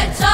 Get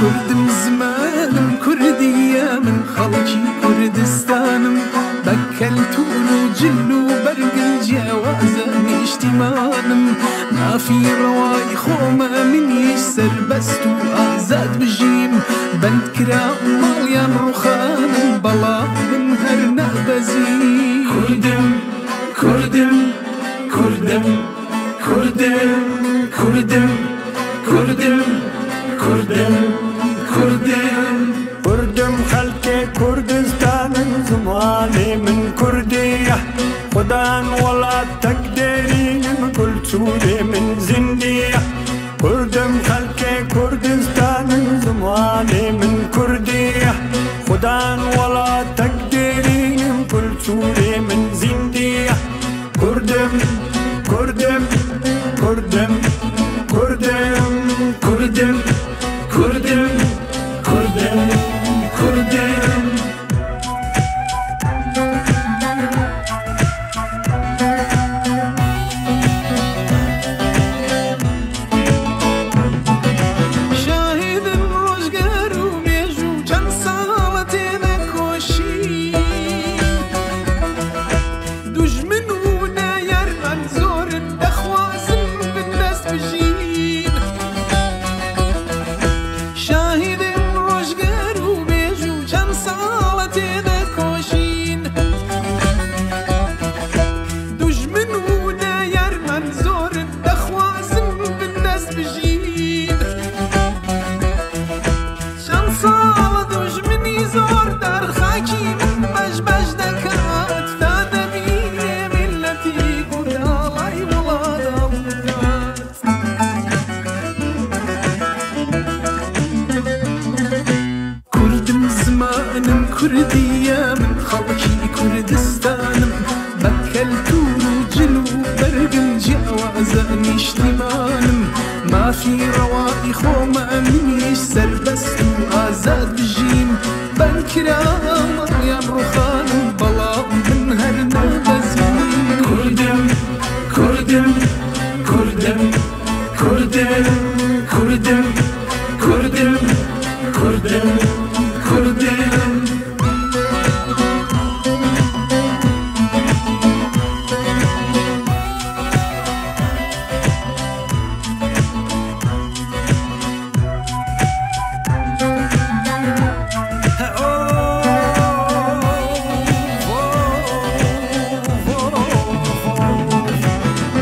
كردم زمانم كردية من خلقي كردستانم بكلت ورجل وبرق الجوازة اشتمانم ما في رواي خومة من يسر بست وآزاد بجيم بند كرام ماليان رخانم بلا من هرنا بزيم كردم كردم كردم كردم كردم كردم كردم كردم كردم خلقي كردستان زماني من كردية خدان ولا تقدرين من كل سوري من زندية كردم خلقي كردستان زماني من كردية خدان ولا تقدرين من كل سوري من زندية كردم كردم كردم كردم كردم كردم كردم كردم شاهد روزگار و میجو چند سالت نکشی دشمن و نیار من زور دخوازم به دست بجین شاهد روزگار و میجو چند سالت نکشین دشمن و نیار من زور دخوازم به دست بجین چند سال دشمنی زور در خاکی من بش بش دکات تا دبیر ملتی کدالای ولادم كردم زمانم كردية من خلقي كردستانم بكلت ورجل وبرقم جوازة اشتمانم ما في روائي خومة من يسر بست وآزاد بجيم بنكرام يا رخانم بلا من هرنا بزين كردم كردم كردم كردم كردم كردم كردم كردم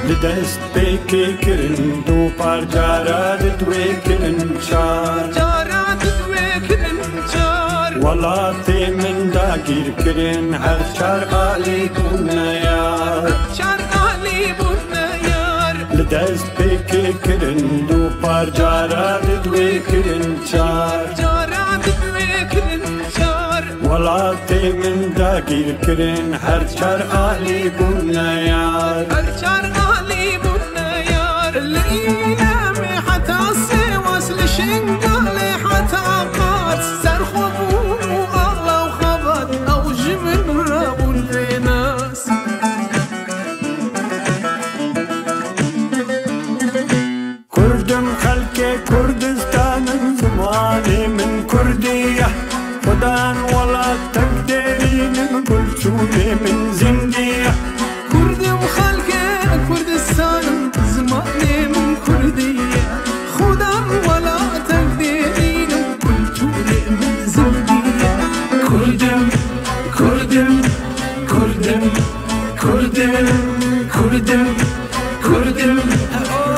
لدست بيكي كرن دو بارجارة دوي كرن شار جارات دوكن جار ولاتي من داگیر كرن هر شار آلي بنيار شار علي بنيار لدست بيكي كرن دو بارجارة دوي كرن شار جارات دوكن جار ولاتي من داگیر كرن هر شار آلي بنيار شار علي بنيار الإيلام حتى السواس لشنقالي حتى قات سرخبو الله وخبط أو جمن رابو الناس كردم خلقي كردستان زماني من كردية خدان ولا تقدرين من كل سوري من زندية كردم خلقي كردستان زماني من كردية خدان ولا تقديرين كل تولي من زندية كردم كردم كردم كردم كردم كردم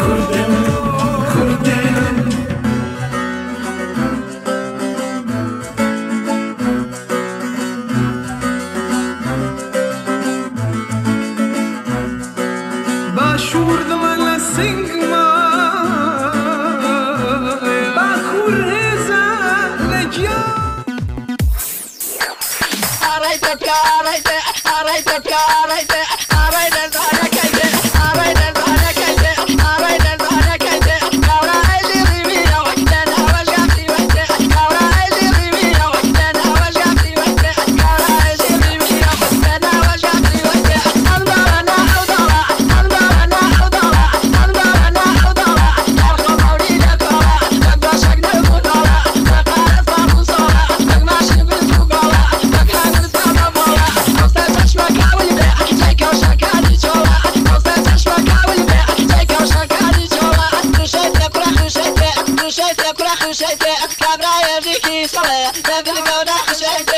كردم كردم باشور دمال سنگما باکور هزا لجیا كابرا يجيكي صلاة بالقودة حشيت